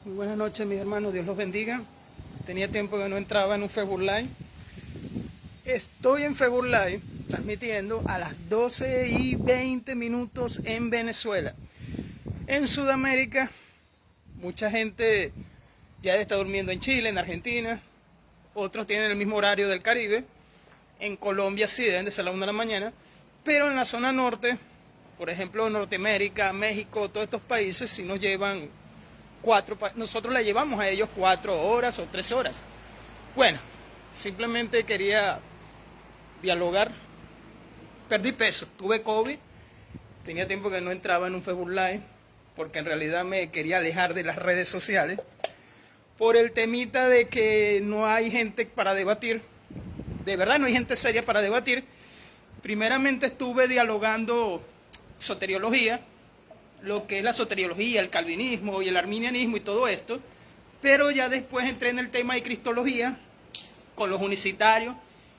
Muy buenas noches, mis hermanos. Dios los bendiga. Tenía tiempo que no entraba en un Facebook Live. Estoy en Facebook Live transmitiendo a las 12:20 en Venezuela. En Sudamérica, mucha gente ya está durmiendo en Chile, en Argentina. Otros tienen el mismo horario del Caribe. En Colombia sí, deben de ser las 1 de la mañana. Pero en la zona norte, por ejemplo, Norteamérica, México, todos estos países sí nos llevan nosotros le llevamos a ellos 4 horas o 3 horas. Bueno, simplemente quería dialogar. Perdí peso, tuve COVID, tenía tiempo que no entraba en un Facebook Live, porque en realidad me quería alejar de las redes sociales, por el temita de que no hay gente para debatir, de verdad no hay gente seria para debatir. Primeramente estuve dialogando soteriología, lo que es la soteriología, el calvinismo y el arminianismo y todo esto, pero ya después entré en el tema de cristología con los unicitarios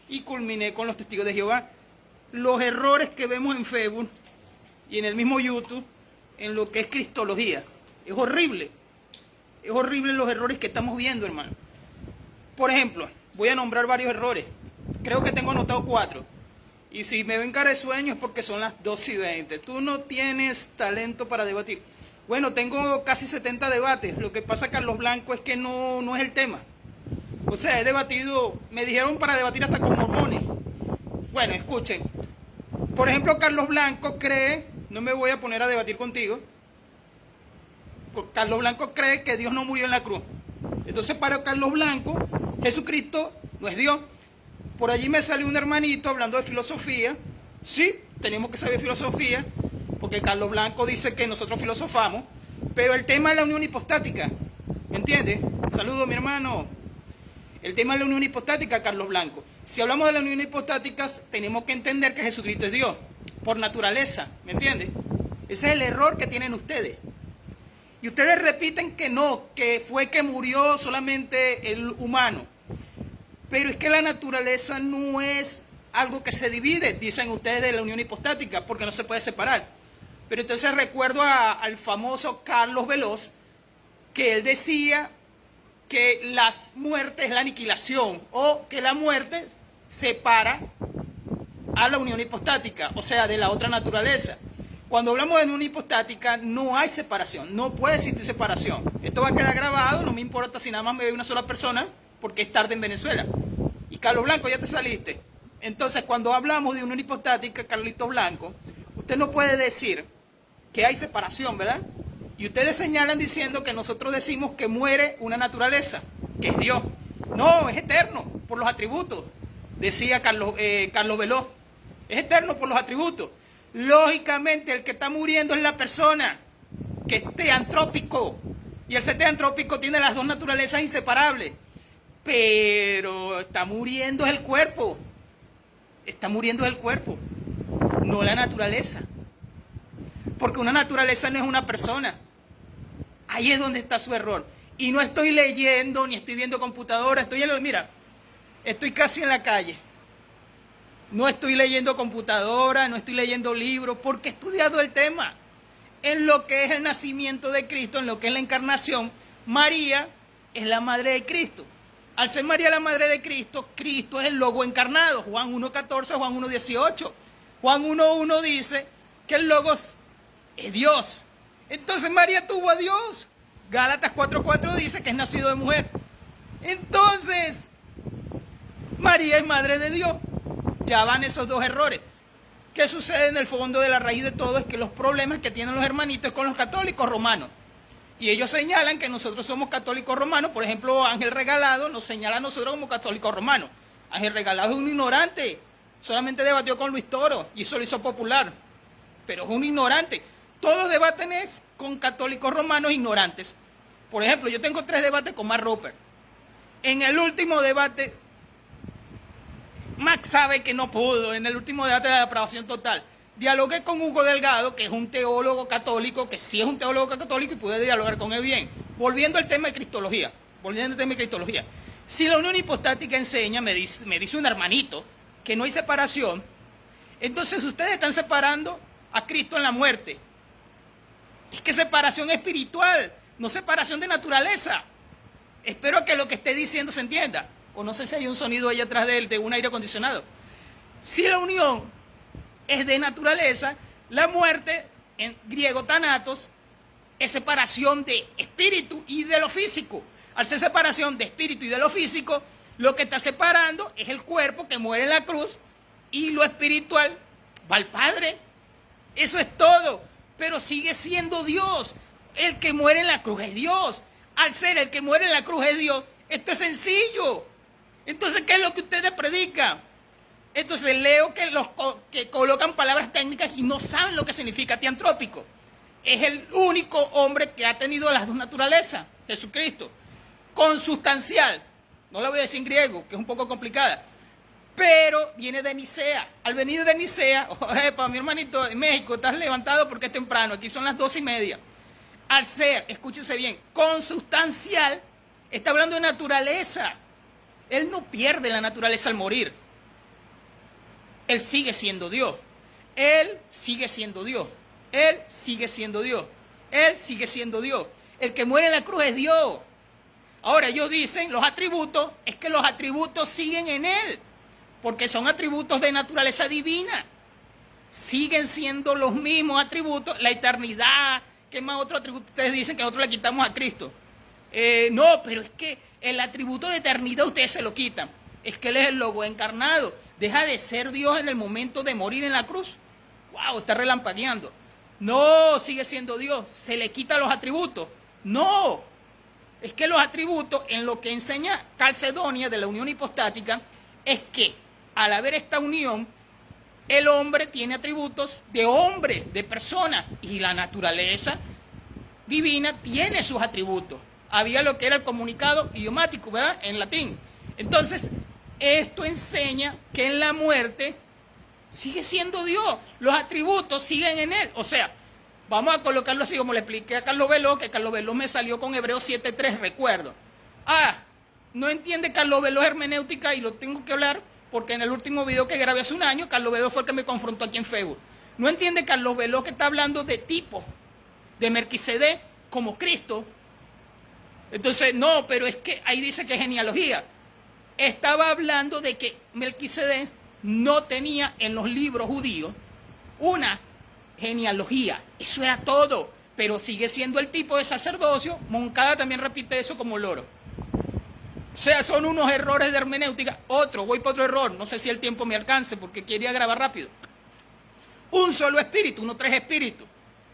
y culminé con los testigos de Jehová. Los errores que vemos en Facebook y en el mismo YouTube en lo que es cristología es horrible los errores que estamos viendo, hermano. Por ejemplo, voy a nombrar varios errores, creo que tengo anotado 4. Y si me ven cara de sueño es porque son las 12:20. Tú no tienes talento para debatir. Bueno, tengo casi 70 debates. Lo que pasa, Carlos Blanco, es que no es el tema. O sea, he debatido, me dijeron para debatir hasta con mormones. Bueno, escuchen. Por ejemplo, Carlos Blanco cree, no me voy a poner a debatir contigo, Carlos Blanco cree que Dios no murió en la cruz. Entonces, para Carlos Blanco, Jesucristo no es Dios. Por allí me salió un hermanito hablando de filosofía. Sí, tenemos que saber filosofía, porque Carlos Blanco dice que nosotros filosofamos, pero el tema es la unión hipostática, ¿me entiendes? Saludos, mi hermano. El tema es la unión hipostática, Carlos Blanco. Si hablamos de la unión hipostática, tenemos que entender que Jesucristo es Dios, por naturaleza, ¿me entiendes? Ese es el error que tienen ustedes. Y ustedes repiten que no, que fue que murió solamente el humano. Pero es que la naturaleza no es algo que se divide, dicen ustedes, de la unión hipostática, porque no se puede separar. Pero entonces recuerdo al famoso Carlos Veloz, que él decía que la muerte es la aniquilación, o que la muerte separa a la unión hipostática, o sea, de la otra naturaleza. Cuando hablamos de unión hipostática, no hay separación, no puede existir separación. Esto va a quedar grabado, no me importa si nada más me ve una sola persona, porque es tarde en Venezuela. Y Carlos Blanco, ya te saliste. Entonces, cuando hablamos de unión hipostática, Carlito Blanco, usted no puede decir que hay separación, ¿verdad? Y ustedes señalan diciendo que nosotros decimos que muere una naturaleza, que es Dios. No, es eterno por los atributos, decía Carlos Veloz. Es eterno por los atributos. Lógicamente, el que está muriendo es la persona, que es teantrópico. Y el ser teantrópico tiene las dos naturalezas inseparables. Pero está muriendo el cuerpo. Está muriendo el cuerpo, no la naturaleza. Porque una naturaleza no es una persona. Ahí es donde está su error. Y no estoy leyendo, ni estoy viendo computadora. Mira, estoy casi en la calle. No estoy leyendo computadora, no estoy leyendo libros, porque he estudiado el tema. En lo que es el nacimiento de Cristo, en lo que es la encarnación, María es la madre de Cristo. Al ser María la madre de Cristo, Cristo es el Logo encarnado. Juan 1:14, Juan 1:18. Juan 1:1 dice que el Logos es Dios. Entonces María tuvo a Dios. Gálatas 4:4 dice que es nacido de mujer. Entonces, María es madre de Dios. Ya van esos dos errores. ¿Qué sucede en el fondo de la raíz de todo? Es que los problemas que tienen los hermanitos es con los católicos romanos. Y ellos señalan que nosotros somos católicos romanos. Por ejemplo, Ángel Regalado nos señala a nosotros como católicos romanos. Ángel Regalado es un ignorante. Solamente debatió con Luis Toro y eso lo hizo popular. Pero es un ignorante. Todos debaten es con católicos romanos ignorantes. Por ejemplo, yo tengo 3 debates con Mark Roper. En el último debate, Max sabe que no pudo. En el último debate de la depravación total, dialogué con Hugo Delgado, que es un teólogo católico, que sí es un teólogo católico, y pude dialogar con él bien. Volviendo al tema de cristología. Si la unión hipostática enseña, me dice un hermanito, que no hay separación, entonces ustedes están separando a Cristo en la muerte. Es que separación espiritual. no separación de naturaleza. Espero que lo que esté diciendo se entienda. O no sé si hay un sonido ahí atrás de él, de un aire acondicionado. Si la unión es de naturaleza, la muerte, en griego thanatos, es separación de espíritu y de lo físico. Al ser separación de espíritu y de lo físico, lo que está separando es el cuerpo que muere en la cruz y lo espiritual va al Padre. Eso es todo. Pero sigue siendo Dios. El que muere en la cruz es Dios. Al ser el que muere en la cruz es Dios, esto es sencillo. Entonces, ¿qué es lo que ustedes predican? Entonces leo que los que colocan palabras técnicas y no saben lo que significa teantrópico. Es el único hombre que ha tenido las dos naturalezas, Jesucristo. Consustancial, no la voy a decir en griego, que es un poco complicada, pero viene de Nicea. Al venir de Nicea, para mi hermanito en México, estás levantado porque es temprano, aquí son las 2:30. Al ser, escúchese bien, consustancial, está hablando de naturaleza. Él no pierde la naturaleza al morir. Él sigue siendo Dios. Él sigue siendo Dios. Él sigue siendo Dios. Él sigue siendo Dios. El que muere en la cruz es Dios. Ahora ellos dicen, los atributos, es que los atributos siguen en Él, porque son atributos de naturaleza divina. Siguen siendo los mismos atributos, la eternidad. ¿Qué más otro atributo ustedes dicen que nosotros le quitamos a Cristo? No, pero es que el atributo de eternidad ustedes se lo quitan. Es que Él es el logo encarnado. Deja de ser Dios en el momento de morir en la cruz. ¡Wow! Está relampagueando. No, sigue siendo Dios. ¿Se le quita los atributos? No. Es que los atributos, en lo que enseña Calcedonia de la unión hipostática, es que al haber esta unión, el hombre tiene atributos de hombre, de persona, y la naturaleza divina tiene sus atributos. Había lo que era el comunicado idiomático, ¿verdad? En latín. Entonces, esto enseña que en la muerte sigue siendo Dios. Los atributos siguen en Él. O sea, vamos a colocarlo así como le expliqué a Carlos Veloz, que Carlos Veloz me salió con Hebreos 7:3, recuerdo. No entiende Carlos Veloz hermenéutica y lo tengo que hablar porque en el último video que grabé hace un año, Carlos Veloz fue el que me confrontó aquí en Facebook. No entiende Carlos Veloz que está hablando de tipo, de Melquisedec como Cristo. Entonces, no, pero es que ahí dice que es genealogía. Estaba hablando de que Melquisedec no tenía en los libros judíos una genealogía. Eso era todo. Pero sigue siendo el tipo de sacerdocio. Moncada también repite eso como loro. O sea, son unos errores de hermenéutica. Voy para otro error. No sé si el tiempo me alcance porque quería grabar rápido. Un solo espíritu, no tres espíritus.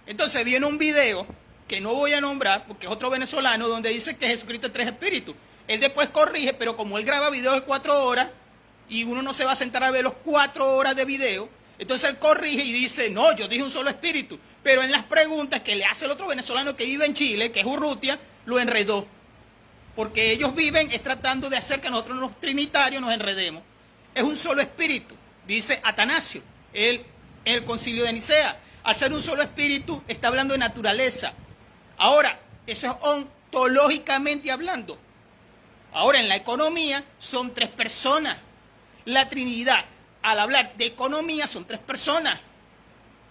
Entonces viene un video que no voy a nombrar porque es otro venezolano donde dice que Jesucristo es tres espíritus. Él después corrige, pero como él graba videos de 4 horas y uno no se va a sentar a ver los 4 horas de video, entonces él corrige y dice, no, yo dije un solo espíritu. Pero en las preguntas que le hace el otro venezolano que vive en Chile, que es Urrutia, lo enredó. Porque ellos viven es tratando de hacer que nosotros los trinitarios nos enredemos. Es un solo espíritu, dice Atanasio, el concilio de Nicea. Al ser un solo espíritu, está hablando de naturaleza. Ahora, eso es ontológicamente hablando. Ahora, en la economía son 3 personas. La Trinidad, al hablar de economía, son 3 personas.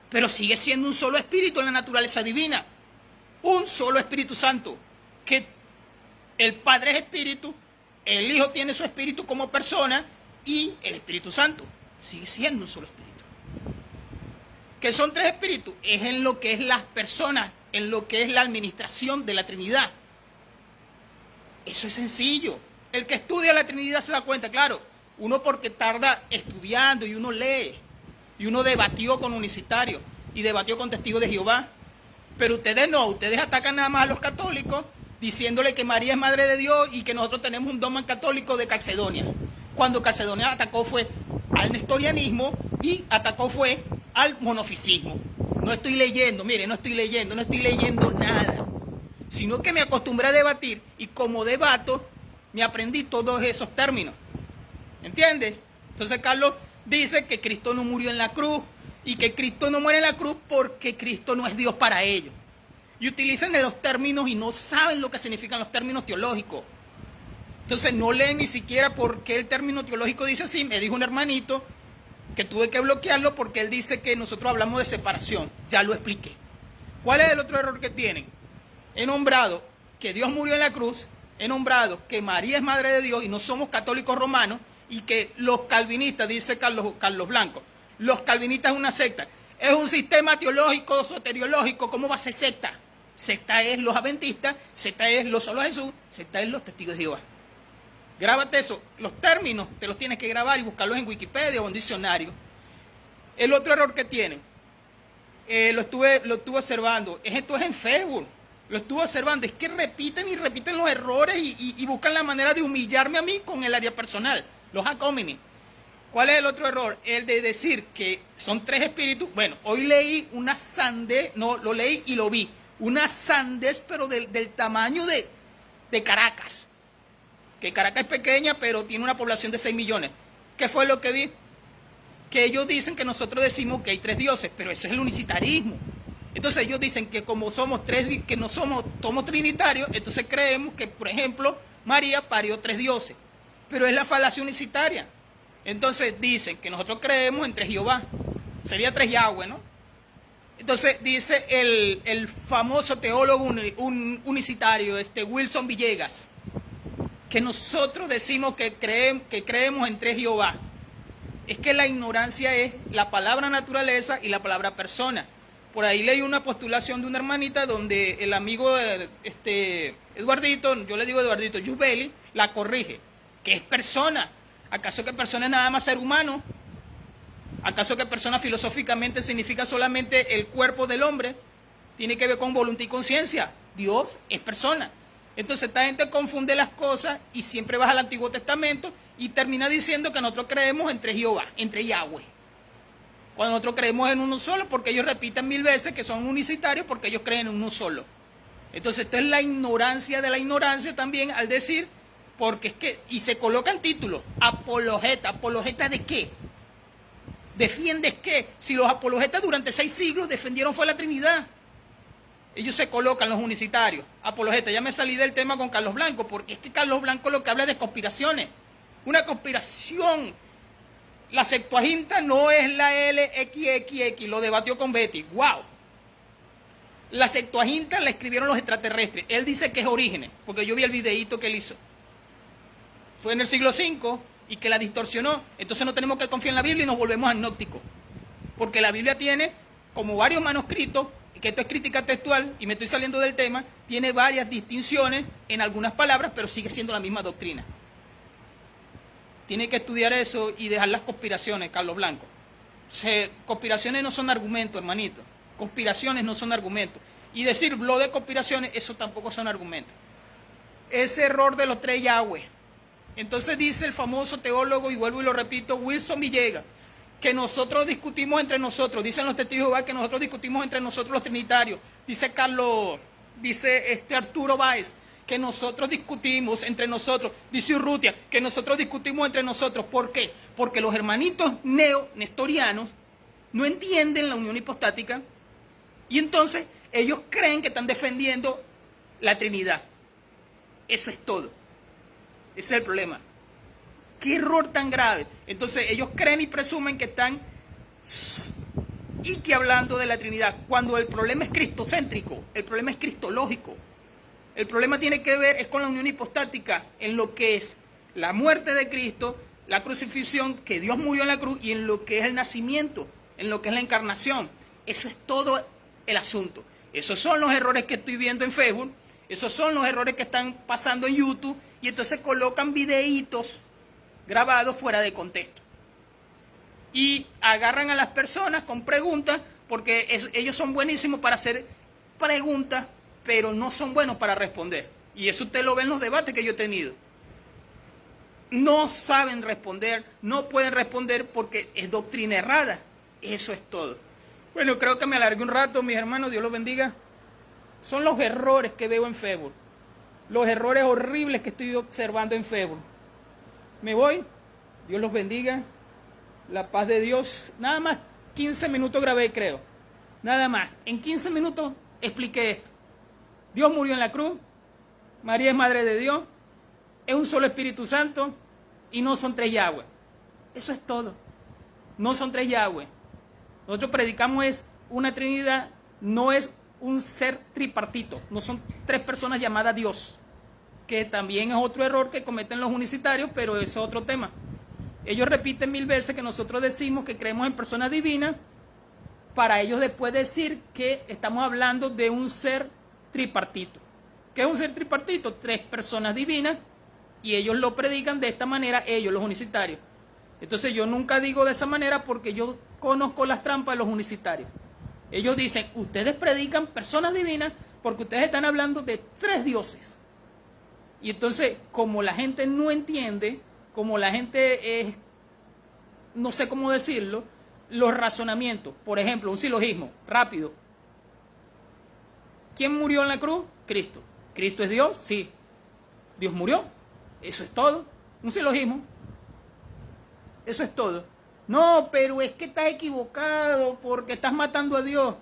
Pero sigue siendo un solo espíritu en la naturaleza divina. Un solo Espíritu Santo. Que el Padre es espíritu, el Hijo tiene su espíritu como persona y el Espíritu Santo sigue siendo un solo espíritu. ¿Qué son 3 espíritus? Es en lo que es las personas, en lo que es la administración de la Trinidad. Eso es sencillo. El que estudia la Trinidad se da cuenta, claro. Uno porque tarda estudiando y uno lee. Y uno debatió con unicitarios y debatió con testigos de Jehová. Pero ustedes no, ustedes atacan nada más a los católicos diciéndole que María es madre de Dios y que nosotros tenemos un dogma católico de Calcedonia. Cuando Calcedonia atacó fue al nestorianismo y atacó fue al monofisismo. No estoy leyendo, mire, no estoy leyendo nada. Sino que me acostumbré a debatir y como debato me aprendí todos esos términos. ¿Entiendes? Entonces Carlos dice que Cristo no murió en la cruz y que Cristo no muere en la cruz porque Cristo no es Dios para ellos. Y utilizan los términos y no saben lo que significan los términos teológicos. Entonces no leen ni siquiera por qué el término teológico dice así. Me dijo un hermanito que tuve que bloquearlo porque él dice que nosotros hablamos de separación. Ya lo expliqué. ¿Cuál es el otro error que tienen? he nombrado que Dios murió en la cruz, he nombrado que María es madre de Dios y no somos católicos romanos, y que los calvinistas, dice Carlos Blanco, los calvinistas es una secta, es un sistema teológico, soteriológico. ¿Cómo va a ser secta? Secta es los adventistas, secta es los solo Jesús, secta es los testigos de Jehová. Grábate eso, los términos te los tienes que grabar y buscarlos en Wikipedia o en diccionario. El otro error que tienen, lo estuve observando, esto es en Facebook, lo estuve observando, es que repiten y repiten los errores y buscan la manera de humillarme a mí con el área personal, los ad hominem. ¿Cuál es el otro error? El de decir que son tres espíritus. Bueno, hoy leí una sandez, no, lo leí y lo vi, una sandez pero del tamaño de Caracas, que Caracas es pequeña pero tiene una población de 6 millones. ¿Qué fue lo que vi? Que ellos dicen que nosotros decimos que hay tres dioses, pero eso es el unicitarismo. Entonces ellos dicen que como somos tres, que no somos trinitarios, entonces creemos que, por ejemplo, María parió tres dioses, pero es la falacia unicitaria. Entonces dicen que nosotros creemos en tres Jehová, sería tres Yahweh, ¿no? Entonces dice el famoso teólogo unicitario, Wilson Villegas, que nosotros decimos que creemos en tres Jehová. Es que la ignorancia es la palabra naturaleza y la palabra persona. Por ahí leí una postulación de una hermanita donde el amigo Eduardito, yo le digo Eduardito Yusbeli, la corrige, que es persona. ¿Acaso que persona es nada más ser humano? ¿Acaso que persona filosóficamente significa solamente el cuerpo del hombre? Tiene que ver con voluntad y conciencia. Dios es persona. Entonces esta gente confunde las cosas y siempre vas al Antiguo Testamento y termina diciendo que nosotros creemos entre Jehová, entre Yahweh. Cuando nosotros creemos en uno solo, porque ellos repiten 1000 veces que son unicitarios, porque ellos creen en uno solo. Entonces esto es la ignorancia de la ignorancia también al decir, porque es que, y se colocan títulos, apologeta. ¿Apologeta de qué? ¿Defiendes qué? Si los apologetas durante 6 siglos defendieron fue la Trinidad. Ellos se colocan, los unicitarios, apologetas. Ya me salí del tema con Carlos Blanco, porque es que Carlos Blanco lo que habla es de conspiraciones. Una conspiración. La Septuaginta no es la LXXX, lo debatió con Betty. ¡Wow! La Septuaginta la escribieron los extraterrestres. Él dice que es Orígenes, porque yo vi el videíto que él hizo. Fue en el siglo V y que la distorsionó. Entonces no tenemos que confiar en la Biblia y nos volvemos agnósticos. Porque la Biblia tiene como varios manuscritos, que esto es crítica textual, y me estoy saliendo del tema, tiene varias distinciones en algunas palabras, pero sigue siendo la misma doctrina. Tiene que estudiar eso y dejar las conspiraciones, Carlos Blanco. Conspiraciones no son argumentos, hermanito. Conspiraciones no son argumentos. Y decir lo de conspiraciones, eso tampoco son argumentos. Ese error de los tres Yahweh. Entonces dice el famoso teólogo, y vuelvo y lo repito, Wilson Villegas, que nosotros discutimos entre nosotros. Dicen los testigos de Jehová que nosotros discutimos entre nosotros los trinitarios. Dice Arturo Báez, que nosotros discutimos entre nosotros. Dice Urrutia, que nosotros discutimos entre nosotros. ¿Por qué? Porque los hermanitos nestorianos no entienden la unión hipostática y entonces ellos creen que están defendiendo la Trinidad. Eso es todo. Ese es el problema. ¡Qué error tan grave! Entonces ellos creen y presumen que están y que hablando de la Trinidad, cuando el problema es cristocéntrico, el problema es cristológico. El problema tiene que ver es con la unión hipostática, en lo que es la muerte de Cristo, la crucifixión, que Dios murió en la cruz, y en lo que es el nacimiento, en lo que es la encarnación. Eso es todo el asunto. Esos son los errores que estoy viendo en Facebook, esos son los errores que están pasando en YouTube, y entonces colocan videitos grabados fuera de contexto. Y agarran a las personas con preguntas, porque ellos son buenísimos para hacer preguntas, pero no son buenos para responder. Y eso usted lo ve en los debates que yo he tenido. No saben responder, no pueden responder porque es doctrina errada. Eso es todo. Bueno, creo que me alargué un rato, mis hermanos, Dios los bendiga. Son los errores que veo en Facebook. Los errores horribles que estoy observando en Facebook. Me voy, Dios los bendiga. La paz de Dios. Nada más 15 minutos grabé, creo. Nada más. En 15 minutos expliqué esto. Dios murió en la cruz. María es madre de Dios. Es un solo Espíritu Santo. Y no son tres Yahweh. Eso es todo. No son tres Yahweh. Nosotros predicamos es una Trinidad. No es un ser tripartito, no son tres personas llamadas Dios, que también es otro error que cometen los unicitarios, pero eso es otro tema. Ellos repiten 1000 veces que nosotros decimos que creemos en personas divinas, para ellos después decir que estamos hablando de un ser tripartito. ¿Qué es un ser tripartito? Tres personas divinas, y ellos lo predican de esta manera, ellos, los unicitarios. Entonces yo nunca digo de esa manera porque yo conozco las trampas de los unicitarios. Ellos dicen, ustedes predican personas divinas porque ustedes están hablando de tres dioses. Y entonces, como la gente no entiende, como la gente es, no sé cómo decirlo, los razonamientos. Por ejemplo, un silogismo, rápido. ¿Quién murió en la cruz? Cristo. ¿Cristo es Dios? Sí. Dios murió. Eso es todo. Un silogismo. Eso es todo. No, pero es que estás equivocado porque estás matando a Dios.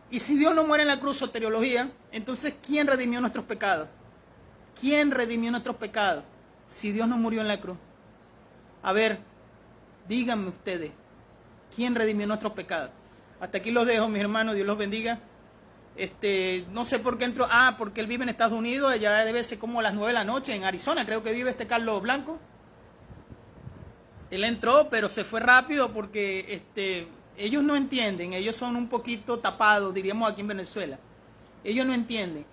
Y si Dios no muere en la cruz, soteriología, entonces ¿quién redimió nuestros pecados? ¿Quién redimió nuestros pecados si Dios no murió en la cruz? A ver, díganme ustedes, ¿quién redimió nuestros pecados? Hasta aquí los dejo, mis hermanos, Dios los bendiga. No sé por qué entró. Porque él vive en Estados Unidos, allá debe ser como las 9 de la noche, en Arizona, creo que vive Carlos Blanco. Él entró, pero se fue rápido porque ellos no entienden, ellos son un poquito tapados, diríamos aquí en Venezuela. Ellos no entienden.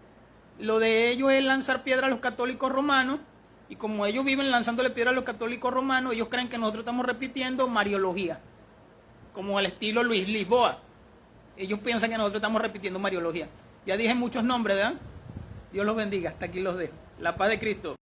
Lo de ellos es lanzar piedra a los católicos romanos, y como ellos viven lanzándole piedra a los católicos romanos, ellos creen que nosotros estamos repitiendo mariología, como al estilo Luis Lisboa. Ellos piensan que nosotros estamos repitiendo mariología. Ya dije muchos nombres, ¿verdad? Dios los bendiga, hasta aquí los dejo. La paz de Cristo.